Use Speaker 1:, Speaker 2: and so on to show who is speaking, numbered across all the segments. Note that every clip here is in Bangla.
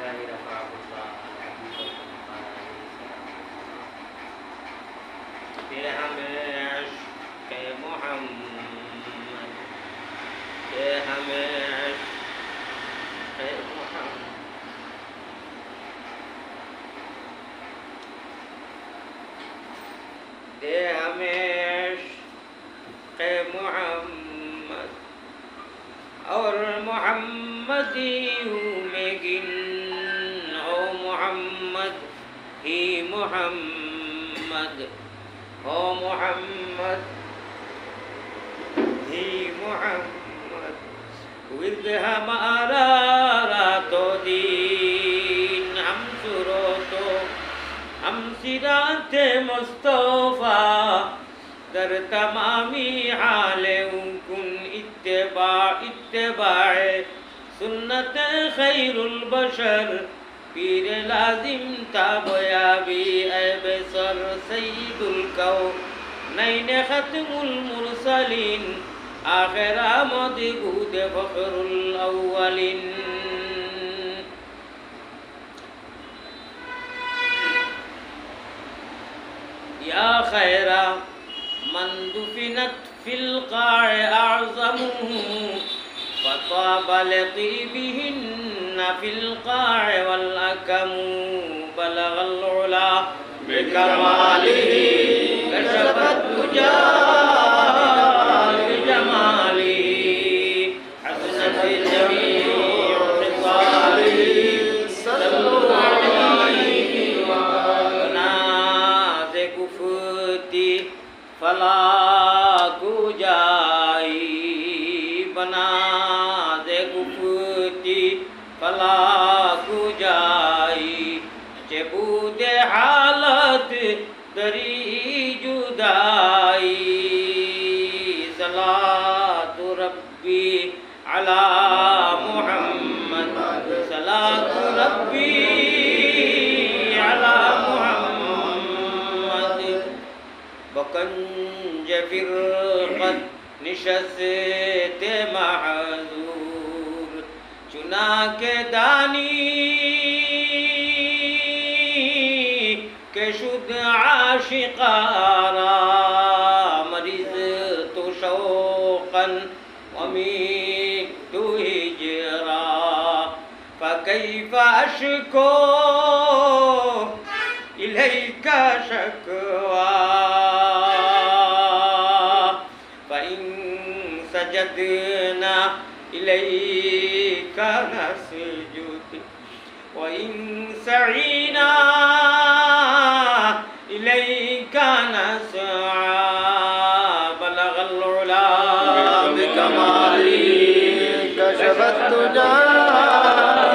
Speaker 1: لله رفعه الله العزيز كما قال عليه الصلاة والسلام يا हमें इश्क़ मोहम्मद ये हमें इश्क़ मोहम्मद दे हमें इश्क़ मोहम्मद और मोहम्मदियों में गिन हो मोहम्मद ही मोहम्मद हो मोहम्मद ही मोहम्मद विद हमारा रातो दिन हम सुरोतो हम सिराते मुस्तफा दर तमामी हाले उनकुन इत्तेबाए सुन्नत खैरुल बशर पीर लाजिम ताबयाबी ऐबसर सईदुल कौ नैन खत्मुल मुरसलीन आखिर आमद गुद फखरुल अव्वलिन या खैरा मन दुफिनत फिल क़ाअ अअज़मुहु फताब लक़ीबिहिन्न फिल क़ाअ वल अकमु बलगल उला बिकमालिही कशफत दुजा बिजमालिही हसनत जमीउ ख़िसालिही सल्लु अलैहि व नाज़ गुफ़ती फला गुजाई बना दे गुफ्ती फला गुजाई चबूदे हालत दरी जुदाई सलातु रब्बी अला मुहम्मद सलातु रब्बी अला मुहम्मद बकंज फिरक़त निशस्ते महजूर चुना के दानी के शुद्ध आशिकारा मरीज तो शौक़न अमीर तो हिजरा फ़कैफ़ अश्को इलैका शकवा सजदना इलैका नसजुद व इन सईना इलैका नसआ बलगल उला बिकमाली कशफत दुजा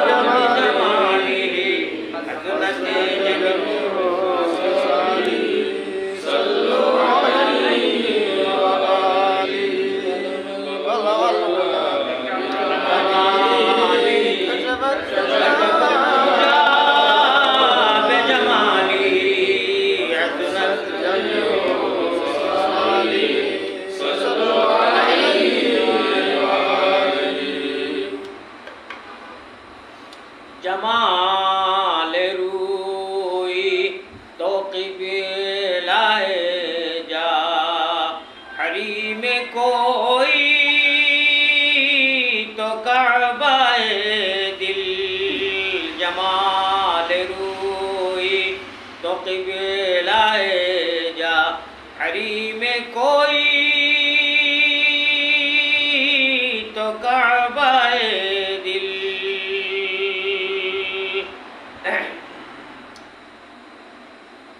Speaker 1: बिजमालिही हसनत जमीउ ख़िसालिही सल्लु अलैहि व जमाल रूई तो क़िबलाए जा हरीम कोई तो काबाए दिल जमाल रूई तो क़िबलाए जा हरीम कोई तो काबाए दिल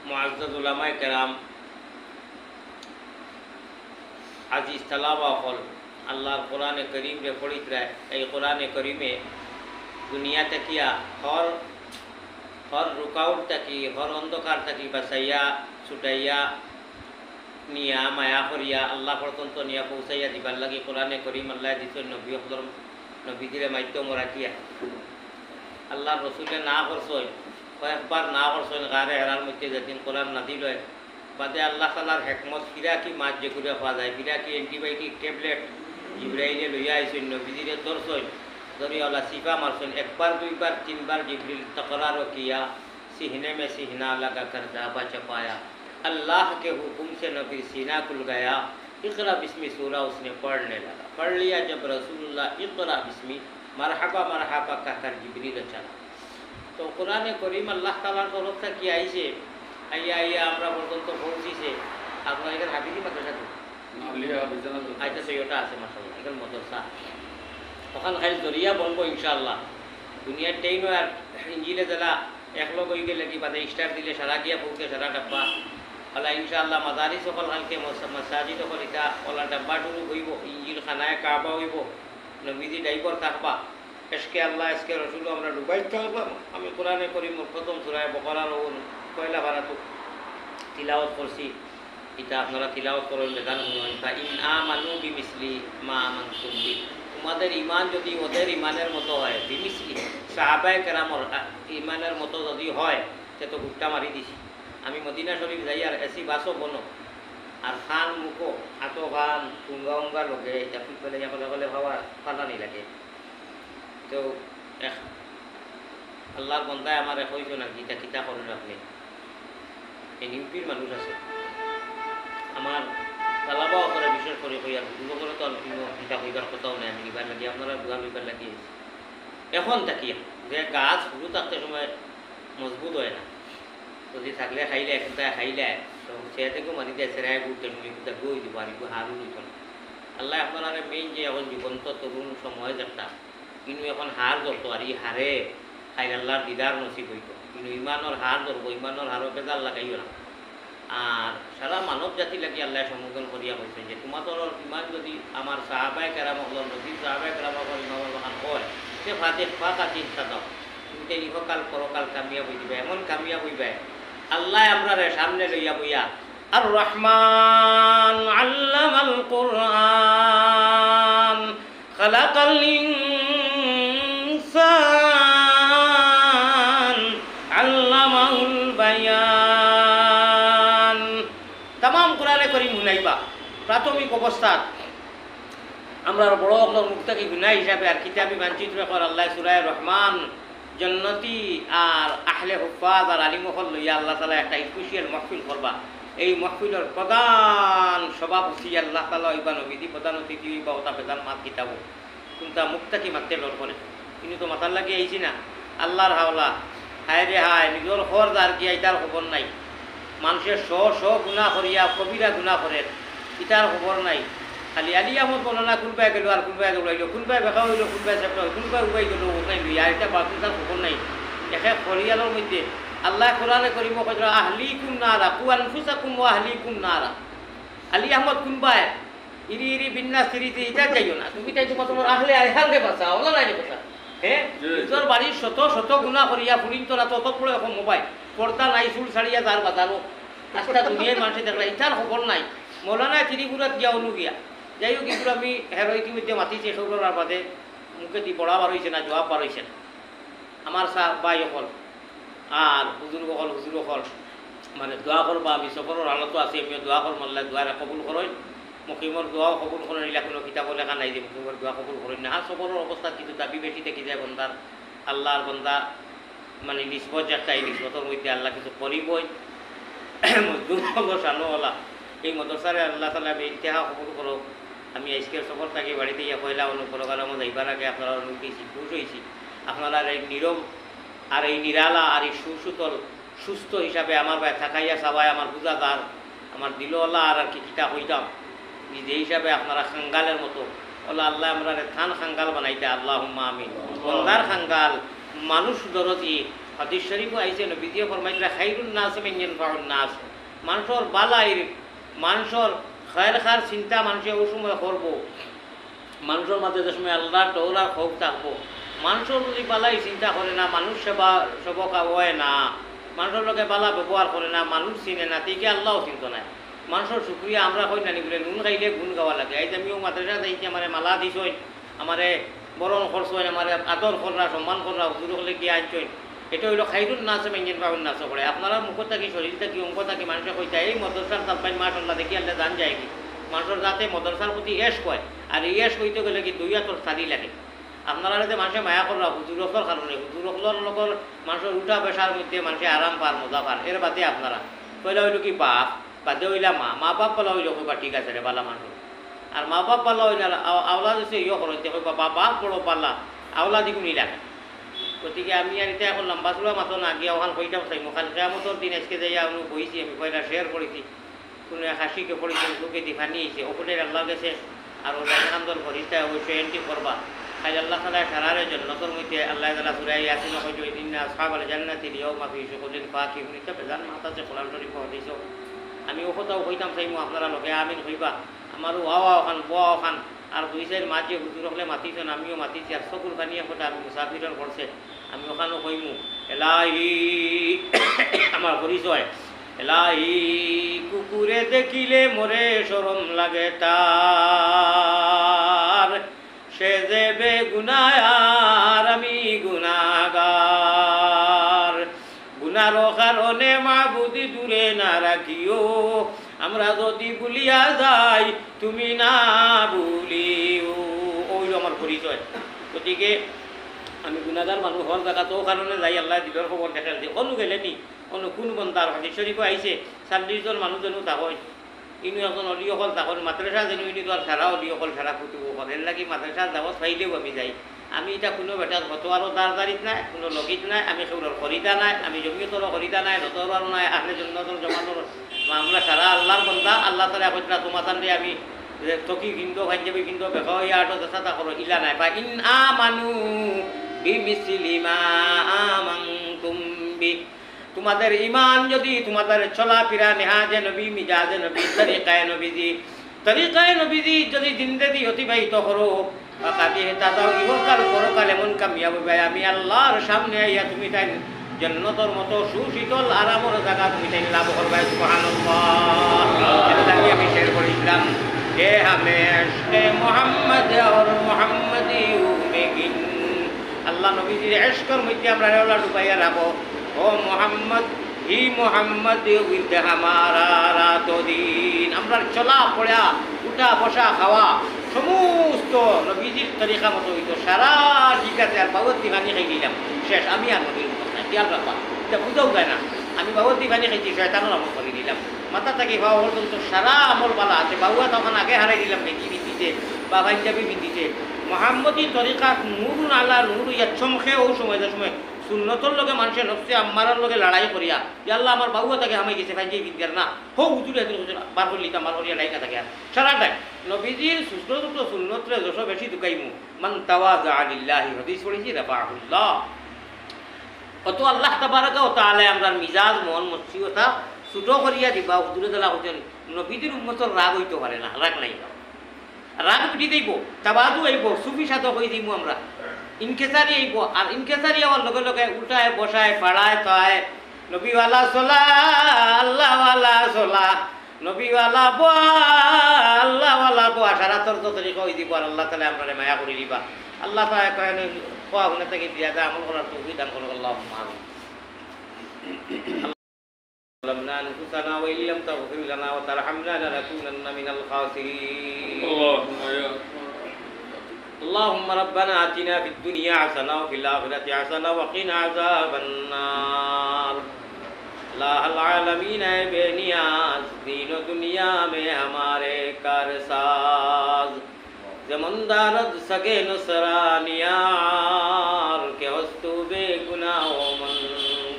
Speaker 1: मुअज़्ज़ज़ उलमाए किराम আজিজ তালাবা হল আল্লাহর কোরআনে করিম রে পড়িত রায় এই কোরআনে করিমে দুনিয়া তাকিয়া হর রুকাউট থাকি হর অন্ধকার থাকি বাঁচাইয়া ছুটাইয়া নিয়া মায়া করিয়া আল্লাহ পর্যন্ত নিয়া পৌঁছাইয়া দিবার লাগে কোরআনে করিম আল্লাহ দিছেন নবী হজর নবীদের মাধ্যম রাখিয়া আল্লাহ রসুলে না করছই কয়েকবার না করছই গারে হেরার মধ্যে যেদিন কোরআন না দিল বাদে আল্লাহ তালার হেকমত ফিরা কি মাছ যে করে পাওয়া যায় ফিরা কি অ্যান্টিবায়োটিক ট্যাবলেট জিব্রাইলে লইয়া আইসেন নবীজিরে দর্শন दरियावाला सीफा मारसन एक बार दुई बार तीन बार जिब्रील तकरार किया सीने में सीना लगा कर दाबा चपाया अल्लाह के हुक्म से नबी सीना खुल गया इक़रा बिस्मी सूरा उसने पढ़ने लगा पढ़ लिया जब रसूलुल्लाह इक़रा बिस्मी मरहबा मरहबा कहकर जिब्रील चला तो कुरान करीम अल्लाह ताआलार तरफ থেকে আইছে আইয়া আইয়া আমরা পর্যন্ত পৌঁছিছে আপনার এখানে হাবিবি মাদ্রাসা আইটা সৈয়টা আছে মাশাআল্লাহ এখানে মাদ্রাসা ওখানে খালি দরিয়া বলবো ইনশাআল্লাহ দুনিয়ার টেইন আর ইঞ্জিলে যারা একলগ হয়ে গেলে কি বাদে স্টার দিলে সারা গিয়া পৌঁছে সারা ডাব্বা আল্লাহ ইনশাআল্লাহ মাদারিস সকল হালকে মসজিদ সকল এটা ওলা ডাব্বা টুরু হইব ইঞ্জিল খানায় কাবা হইব নবীজি ডাইবর থাকবা এসকে আল্লাহ এসকে রসুল আমরা ডুবাই থাকলাম আমি কোরআনে করিম প্রথম সূরায়ে বাকারার পয়লা বারাত তিলাওয়াত করছি এটা আপনারা তিলাওয়াত করেন বেদান শুনুন তা ইন আমানু বিমিসলি মা আমানতুম বি তোমাদের ঈমান যদি ওদের ঈমানের মতো হয় বিমিসলি সাহাবায়ে কেরামর ঈমানের মতো যদি হয় সে তো গুট্টা মারি দিছি আমি মদিনা শরীফ যাই আর এসি বাসও বনো আর খান মুখো আতো খান টুঙ্গা উঙ্গা লগে এটা ফুল পেলে বলে ভাবা ফালানি লাগে তো আল্লাহর বন্দায় আমার কইছো না গীতা কিতা করেন আপনি এই ইউপির মানুষ আছে আমার তালাবাও করে বিশেষ করে কইয়ার দুটো করে তো গীতা কইবার কথাও নেই আমি নিবার লাগি আপনারা দোয়া লইবার লাগি এখন তাকিয়া যে গাছ শুরু থাকতে সময় মজবুত হয় না যদি থাকলে খাইলে একটাই খাইলে তো সে থেকেও মানি দেয় সেরাই ঘুরতে নুলি কোথা গই দিব আর হারু নিত না আল্লাহ আপনারা মেইন যে এখন জীবন্ত তরুণ সময় একটা কিন্তু এখন হার ধরতো আর ই হারে খাইল আল্লাহর দিদার নসিব হইত কিন্তু ইমানোর হার ধরবো ইমানোর হারও বেজার লাগাইও না আর সারা মানব জাতি লাগি আল্লাহ সম্বোধন করিয়া বলছেন যে তোমাদের ইমান যদি আমার সাহাবায়ে কেরাম হল নদীর সাহাবায়ে কেরাম হল ইমামের মহান হয় সে ফাঁকে ফাঁকা চিন্তা দাও কিন্তু ইহকাল পরকাল কামিয়াব হয়ে যাবে এমন কামিয়াব হইবে আল্লাহ আপনার সামনে লইয়া বইয়া আর রহমান আল্লামাল কুরআন খালাকাল ইনসান আল্লামাহুল বায়ান तमाम কোরআনে করিম শুনাইবা প্রাথমিক অবস্থাত আমরা বড় অক্ষর মুক্তাকি গুনাহ হিসাবে আর কিতাবি মানচিত্র কর আল্লাহ সূরা রহমান জন্নতি আর আহলে হুফাজ আর আলিমহল লইয়া আল্লাহ তাআলা একটা স্পেশাল মাহফিল করবা এই মাহফিলের প্রধান সভাপতি আল্লাহ তাআলা ইবা নবীদি প্রধান অতিথি বা ওটা বেদান মাত কিতাব কিন্তু মুক্তাকি মারতে লড়বনে কিন্তু তো মাথার লাগে আইছি না আল্লাহর হাওলা হায় রে হায় নিজের খর আর কি আইতার খবর নাই মানুষের শ গুনাহ করিয়া কবিরা গুনাহ করে ইটার খবর নাই খালি আলি আহমদ বর্ণনা কোনবাই গেল আর কোনবাই দৌড়াইল কোনবাই বেকা হইল কোনবাই চেপটা হইল কোনবাই উবাই গেল নাই লইয়া এটা বাকিটার খবর নাই একে খরিয়ালের মধ্যে আল্লাহ কোরআনে করিম কইল আহলিকুম নারা কু আনফুসাকুম ওয়া আহলিকুম নারা আলি আহমদ কোনবাই ইরি ইরি বিন্নাস সিরিতে এটা যাইও না তুমি তাই তোমার আহলে আইহালকে বাঁচাও ওলা নাই কথা হ্যাঁ নিজের বাড়ির শত গুনাহ করিয়া ফুরিন তোরা তত পড়ে এখন মোবাইল পর্দা নাই চুল ছাড়িয়া যার বাজারও আজটা দুনিয়ার মানুষে দেখলা ইটার খবর নাই মৌলানা ত্রিপুরাত গিয়া অনুগিয়া যাই হোক এগুলো আমি হেরো ইতিমধ্যে মাতিছে সৌরার বাদে মুখে দি পড়া বার হয়েছে না জবাব বার হয়েছে না আমার সাহ বাই অকল আর হুজুর অকল মানে দোয়া করবা আমি সফরের হালতো আছি আমি দোয়া কর মাল্লা দোয়ারে কবুল করেন মুখিমর দোয়াও কবুল করেন এলা কোনো কিতাব লেখা নাই যে মুখিমর দোয়া কবুল করেন না আর সফরের অবস্থা কিন্তু দাবি বেশি থেকে যায় বন্দার আল্লাহর বন্দা মানে নিসবত একটা এই নিসবতের মধ্যে আল্লাহ কিছু করিবই মজদুর হলো সালোওয়ালা এই মদরসারে আল্লাহ তাআলা ইতিহাস কবুল করো আমি আজকের সফর থাকি বাড়িতে ইয়া পয়লা অনুপ্রোগ্রাম আমার যাইবার আগে আপনারা লুকিয়েছি খুশ হয়েছি আপনারা এই নীরব আর এই নিরালা আর এই সুশীতল সুস্থ হিসাবে আমার ভাই থাকাইয়া সবাই আমার বুঝাদার আমার দিলওয়ালা আর কি কিতা হইতাম যে হিসাবে আপনারা খাঙ্গালের মতো ওলা আল্লাহ আমরা থান খাঙ্গাল বানাইতে আল্লাহুম্মা আমিন বন্দার খাঙ্গাল মানুষ দরজি হাদিস শরীফও আইছে নবীজি ফরমাইছে খাইরুন নাস মিন ইয়ানফাউন নাস মানুষের বালাই মানুষের খায়ের চিন্তা মানুষে ওই সময় করবো মানুষের মাঝে যে সময় আল্লাহ টৌলার খোক থাকবো মানুষের যদি বালাই চিন্তা করে না মানুষ সেবা সেবকা হয় না মানুষের লোকে বালা ব্যবহার করে না মানুষ চিনে না তিকে আল্লাহও চিন্ত নাই মানুষের শুক্রিয়া আমরা কই নানি বলে নুন খাইলে গুণ গাওয়া লাগে এই যে আমিও মাদ্রাসা যাইছি আমার মালা দিছই আমারে বরণ খরচ হয় আমার আদর করা সম্মান করা হুজুর হলে গিয়ে আনছই এটা হইল খাইরুন নাস মেঞ্জিন পাবেন নাচ করে আপনারা মুখ থাকি শরীর থাকি অঙ্ক থাকি মানুষের কইতা এই মদরসার তালপাই মাশাল্লাহ দেখি আল্লাহ জান যায় কি মানুষের যাতে মদরসার প্রতি এশ কয় আর এই এশ কইতে গেলে কি দুই হাতর সারি লাগে আপনারা যে মানুষে মায়া করা হুজুরকর কারণে হুজুরকলর লগর মানুষের উঠা পেশার মধ্যে মানুষে আরাম পার মজা পার এর বাদে আপনারা পয়লা হইল কি বাপ বাদে হইলা মা মা বাপ পালা হইল কইবা ঠিক আছে রে বালা মানুষ আর মা বাপ পালা হইলে আওলা যে ইয়ে করতে কইবা বাপ বড় পাল্লা আওলা দিগুন ইলাকা গতিকে আমি আর এটা এখন লম্বা চূড়া মাতো না গিয়ে ওখান কইতাম চাই মোখান কেয়ামতর দিন আজকে যাই আমি বইছি আমি কয়টা শেয়ার করেছি কোনো হাসিকে পড়েছি লোকে দিফানি হয়েছে ওপরে আল্লাহ গেছে আর ওরা আন্দোলন করিতে অবশ্যই এন্ট্রি করবা খাই আল্লাহ তালা সারারে জন্নতর মধ্যে আল্লাহ তালা সুরাই আসিন হয়তো ইন্না আসহাবাল জান্নাতি লিয়াউমা ফি শুগুলিন ফাকিহুন এটা বেজান মাতাতে কোরআন শরীফ হদিস আমি ও কথাও কইতাম চাই আপনারা লোকে আমিন কইবা আমারও ওয়া ওখান বোয়া ওখান আর দুই সাইড মাঝে হুজুর হলে মাতিছেন আমিও মাতিছি আর চকুর পানিয়ে ফোটা আমি মুসাফিরের করছে আমি ওখানেও কইমু এলাহি আমার পরিচয় এলাহি কুকুরে দেখিলে মোরে শরম লাগে তার সে যে বেগুনার আমি গুনাহগার গুনার কারণে মাবুদি দূরে না রাখিও আমরা যদি ভুলিয়া যাই তুমি না ভুলিও ওই আমার পরিচয় গতিকে আমি গুনাগার মানুষ হওয়ার জায়গাতেও কারণে যাই আল্লাহ দিলের খবর দেখা যে অনু গেলে নি অনু কোন বন্ধার হাদিস শরীফ আইছে 40 জন মানুষ যেন তাকন ইনু এখন অলি অকল তাকন মাদ্রাসা যেন ইনি তো আর সারা অলি অকল সারা ফুটু অকল এর লাগি মাদ্রাসা যাবত পাইলেও আমি যাই আমি এটা কোনো বেটার হতোয়ারও দাঁড়িত নাই কোনো লগিত নাই আমি সেগুলোর খরিদা নাই আমি জমিয়তরও খরিদা নাই নতরও নাই আহলে জন্নতর জমানোর আমরা সারা আল্লাহর বন্ধা আল্লাহ তালা কইরা তোমার তান্ডে আমি তকি কিন্তু ভাঞ্জাবি কিন্তু বেকা ইয়া আটো চেষ্টা করো ইলা নাই বা ইন আমানু বিমিসলি মা আমানতুম বি তোমাদের ঈমান যদি তোমাদের চলাফেরা নেহাজে নবী মিজাজে নবী তরিকায়ে নবীজি যদি জিন্দেগি অতিবাহিত করো কাজে তাতাও ইহকাল পরকাল এমন কামিয়াব ভাই আমি আল্লাহর সামনে আইয়া তুমি তাই জান্নাতের মতো সুশীতল আরামের জায়গা তুমি তাই লাভ করবে সুবহানাল্লাহ এটা আমি শেয়ার করেছিলাম কে হামেশ কে মোহাম্মদ আর মোহাম্মদি উমেগিন আল্লাহ নবীজির ইশকের মধ্যে আমরা ওলা ডুবাইয়া রাখো ও মোহাম্মদ হি মোহাম্মদ উইদ হামারা রাত দিন আমরা চলা পড়া উঠা বসা খাওয়া সমস্ত নবীজির তরিকা মতো হইতো সারা ঠিক আছে আর বাবর দিবানি খাই দিলাম শেষ আমি আর নবীর খেয়াল রাখবা এটা বুঝাও যায় না আমি বাবর দিবানি খাইছি শয়তানের আমল করে দিলাম মাথা থাকি ভাবা পর্যন্ত সারা আমল বালা আছে বাবুয়া তখন আগে হারাই দিলাম বেটি বিদ্যিতে বা পাঞ্জাবি বিদ্যিতে মোহাম্মদী তরিকা নুরুন আল্লাহ নুরু ইয়া চমকে ও সময় যে সময় সুন্নতর লগে মানুষের নফসে আম্মারার লগে লড়াই করিয়া আল্লাহ আমার বাবুয়া তাকে হামাই গেছে পাঞ্জাবি বিদ্যার না হো হুজুরে হুজুর বার করলি আমার করিয়া লাইকা থাকে আর সারাটাই নবীজির সুস্থ দুটো সুন্নতরে যশ বেশি দুকাইমু মান তাওয়াজা লিল্লাহি হাদিস পড়েছি রাফাহুল্লাহ কত আল্লাহ তাবারাকা ওয়া তাআলা আমরার মিজাজ মন মসিয়তা ছোট করিয়া দিবা হুজুরে তালা হচ্ছেন নবীজির উম্মতর রাগ হইতে পারে না রাগ নাই রাগ উঠি দেব তাবাদু আইব সুফি সাথে হয়ে দিব আমরা ইনকেসারি আইব আর ইনকেসারি আমার লগে লগে উল্টায় বসায় পাড়ায় তায় নবীওয়ালা সোলা আল্লাহওয়ালা সোলা নবীওয়ালা বোয়া আল্লাহওয়ালা বোয়া সারা তর্ক তরিকা হয়ে দিব আর আল্লাহ তালা আপনারা মায়া করে দিবা আল্লাহ তালা কয়েন কোয়া হুনে থেকে দিয়া যায় আমল করার তৌফিক দান করুন আল্লাহুম্মা আমিন ظلمنا أنفسنا وإن لم تغفر لنا وترحمنا لنكونن من الخاسرين اللهم ربنا آتنا في الدنيا حسنة وفي الآخرة حسنة وقنا عذاب النار اللہ العالمین ہے بے نیاز دین و دنیا میں ہمارے کارساز زمندارد سگے نصرانیار کہ ہستو بے گناہ و من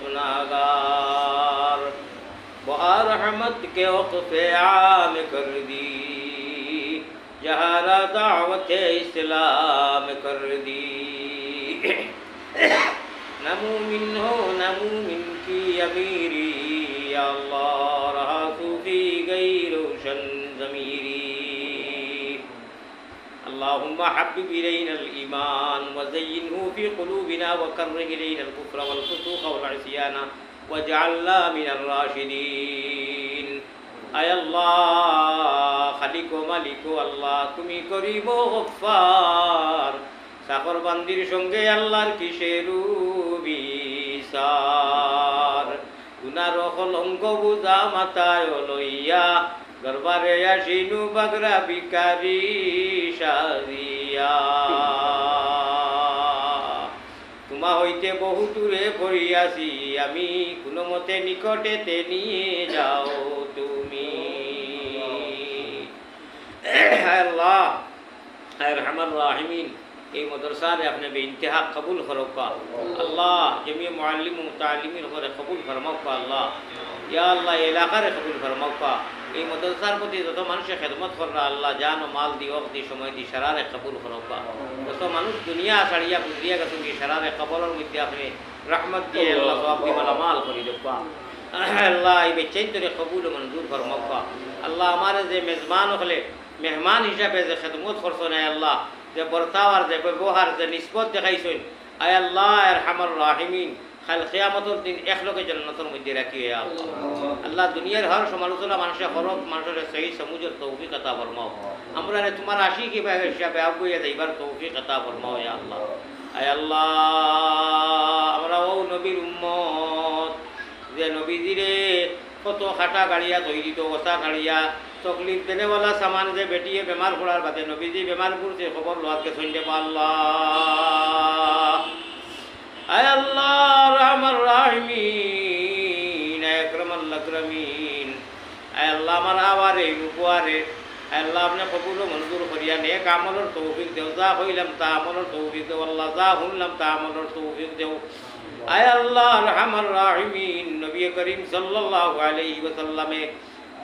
Speaker 1: گناہگار رحمت کے وقف عام کر دی جہارا دعوت اسلام کر دی نہ مومن ہو نہ مومن کی امیری یا اللہ رہا صوفی گئی روشن ضمیری اللهم حبب إلينا الإيمان وزينه في قلوبنا وكره إلينا الكفر والفسوق والعصيان واجعلنا من الراشدين اے اللہ خالق و مالک و اللہ تمی کریم و غفار সাফর বান্দির সঙ্গে আল্লাহর কিসের বিচার গুনার কলঙ্ক বুঝা মাথায় লইয়া দরবারে আসিনু বাগরা ভিখারি সাজিয়া তোমা হইতে বহু দূরে পড়িয়াছি আমি, কোনো মতে নিকটেতে নিয়ে যাও তুমি। আল্লাহ আরহামার রাহিমিন, এই মাদ্রাসারে আপনি বেইন্তেহা কবুল করবা আল্লাহ। জমি মুআল্লিম ও মুতাআল্লিমিন করে কবুল ফরমাওকা আল্লাহ। ইয়া আল্লাহ এলাকারে কবুল ফরমাওকা। এই মাদ্রাসার প্রতি যত মানুষের খেদমত কররা আল্লাহ জান ও মাল দি ওয়াক্ত দি সময় দি সারারে কবুল করবা। যত মানুষ দুনিয়া ছাড়িয়া গুজরিয়া গেছেন কি সারারে কবরের মধ্যে আপনি রহমত দিয়ে আল্লাহ সওয়াব দি মালামাল করে দেবা আল্লাহ। এই বেচাইতরে কবুল ও মঞ্জুর ফরমাওকা আল্লাহ। আমার যে মেজবান হলে মেহমান হিসাবে যে খেদমত করছেন আল্লাহ, যে বর্তাওয়ার যে ব্যবহার যে নিষ্পত দেখাইছেন আয় আল্লাহ আরহামার রাহিমিন, কাল কিয়ামতের দিন একলগে জান্নাতের মধ্যে রাখি আল্লাহ। আল্লাহ দুনিয়ার হর সমালোচনা মানুষের হরক মানুষের সহি সমুজের তৌফিক আতা ফরমাও। আমরা তোমার আশিক হিসাবে আগুয়ে যাইবার তৌফিক আতা ফরমাও ইয়া আল্লাহ। আয় আল্লাহ আমরা ও নবীর উম্মত, যে নবীজিরে কত খাটা গাড়িয়া তৈরি তো ওসা গাড়িয়া তকলিফ দেনেওয়ালা সামান যে বেটিয়ে বেমার পড়ার বাদে নবীজি বেমার পড়ছে খবর লোয়াকে শুনতে আল্লাহ। আয় আল্লাহ রহমান রাহিমিন আকরামাল আকরামিন, আয় আল্লাহ আমার আওয়ারে উপহারে আল্লাহ আপনি কবুল মঞ্জুর করিয়া নেক আমলের তৌফিক দেও। যা হইলাম তা আমলের তৌফিক দেও আল্লাহ, যা শুনলাম তা আমলের তৌফিক দেও। আয় আল্লাহ রহমান রাহিমিন, নবী করিম সাল্লাল্লাহু আলাইহি ওয়াসাল্লামে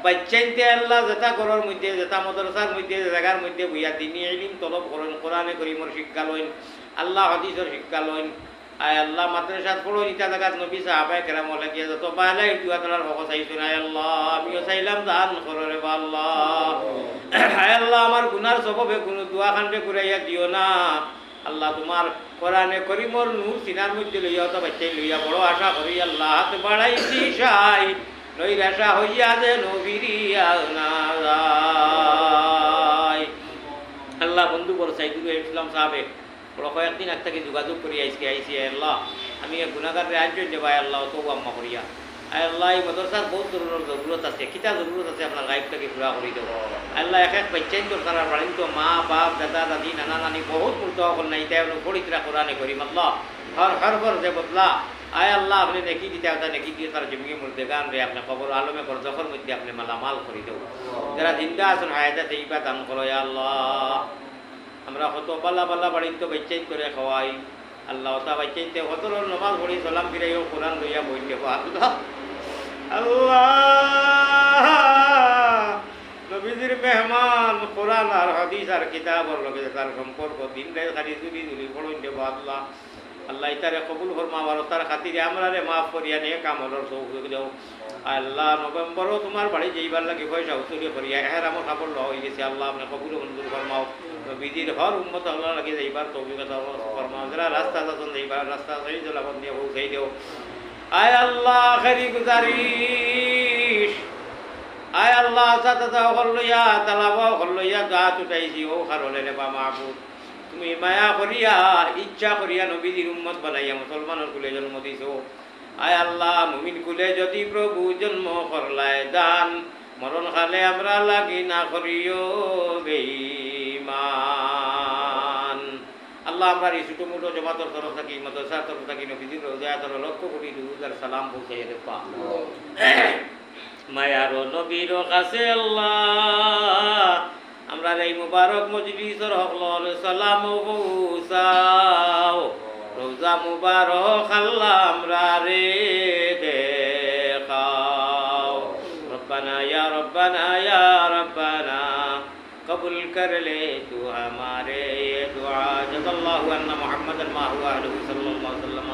Speaker 1: বাচ্চাইতে আল্লাহ যেটা ঘরের মধ্যে যেটা মাদ্রাসার মধ্যে জায়গার মধ্যে বইয়া দিনী ইলম তলব করেন, কোরআনে করিমের শিক্ষা লইন, আল্লাহ হাদিসের শিক্ষা লইন। আয় আল্লাহ মাদ্রাসাত পড়ো ইটা জায়গাত নবী সাহাবায়ে কেরাম লাগিয়া যত বালাই দুয়া তার হক চাইছেন আয় আল্লাহ আমিও চাইলাম দান করো রে আল্লাহ। আয় আল্লাহ আমার গুনার সববে কোনো দোয়া খান্ডে ঘুরাইয়া দিও না আল্লাহ। তোমার কোরআনে করিমর নূর সিনার মধ্যে লইয়া তো বাচ্চাই লইয়া বড় আশা করি আল্লাহ হাত বাড়াইছি সাই নৈরাশা হইয়া যে নবীরিয়া না যায়। আল্লাহ বন্ধু বড় সাইদুল ইসলাম সাহেবে বড় কয়েকদিন আগ থেকে যোগাযোগ করি আইসি আল্লাহ আমি গুণাগারে আয়োজন দেবা আল্লাহ তো আম্মা করিয়া আয় আল্লাহ। এই মাদ্রাসার বহুত জরুরত আছে, কিতা জরুরত আছে আপনার গাইব থেকে পুরা করে দেব আল্লাহ। এক এক বাচ্চাইন তো তারা বাড়িন তো মা বাপ দাদা দাদি নানা নানি বহুত মূর্ত হল নাই তাই পড়িতরা কোরআনে করিম আল্লাহ হর হর যে বদলা আয় আল্লাহ আপনি নেকি দিতে ওটা নেকি দিয়ে তার জমিয়ে মুর্দে গান রে আপনি খবর আলমে কর যখন মধ্যে আপনি মালামাল করে দেব। যারা জিন্দা আছেন হায়াতে এইবা দান করো আল্লাহ। আমরা কত পাল্লা পাল্লা বাড়ির তো বাচ্চাইন করে খাওয়াই আল্লাহ, তা বাচ্চাইতে কত নমাজ পড়ি সালাম ফিরাইও কোরআন লইয়া বই দেব আল্লাহ। আল্লাহ নবীজির মেহমান কোরআন আর হাদিস আর কিতাবর লগে তার সম্পর্ক দিন রাত খালি জুড়ি জুড়ি পড়ই দেব আল্লাহ। আল্লাহ ইতারে কবুল ফরমা আর তার খাতিরে আমরা রে মাফ করিয়া নিয়ে কামলর তৌফিক দেও আল্লাহ। নভেম্বরও তোমার বাড়ি যাইবার লাগে পয়সা উসুলি করিয়া এহরামর কাপড় লওয়া হয়ে গেছে আল্লাহ আপনি কবুল মঞ্জুর ফরমাও। নবীজির হর উম্মত আল্লাহ লাগে যাইবার তৌফিক ফরমাও। যারা রাস্তা যাচ্ছেন যাইবার রাস্তা সহি জলাবন দিয়ে পৌঁছাই দেও আয় আল্লাহ। আখেরি গুজারিশ আয় আল্লাহ সাথে হল্লইয়া তালাবা হল্লইয়া গাছ উঠাইছি ও খারলে নেবা মাহবুব তুমি মায়া করিয়া ইচ্ছা করিয়া নবীজির উম্মত বানাইয়া মুসলমানের কুলে জন্ম দিছ। আয় আল্লাহ মুমিন কুলে যদি প্রভু জন্ম করলায় দান মরণ খালে আমরা লাগি না করিও বেঈমান আল্লাহ। আমরা এই ছোটো মোটো জমাতর তরফ থাকি মাদ্রাসার তরফ থাকি নবীজির রোজায় তোর লক্ষ কোটি দুরুদ সালাম পৌঁছাইয়া দেবা মায়ার নবীর কাছে আল্লাহ। আমরা এই মুবারক মজলিসর হকলর সালাম পৌঁছাও, রোজা মুবারক আল্লাহ আমরা রে দেখাও। রব্বানা ইয়া রব্বানা ইয়া রব্বানা कबूल कर ले तू हमारे दुआ। जज़ाल्लाहु अन्ना मुहम्मदन मा हुआ अलैहि सल्लल्लाहु अलैहि वसल्लम।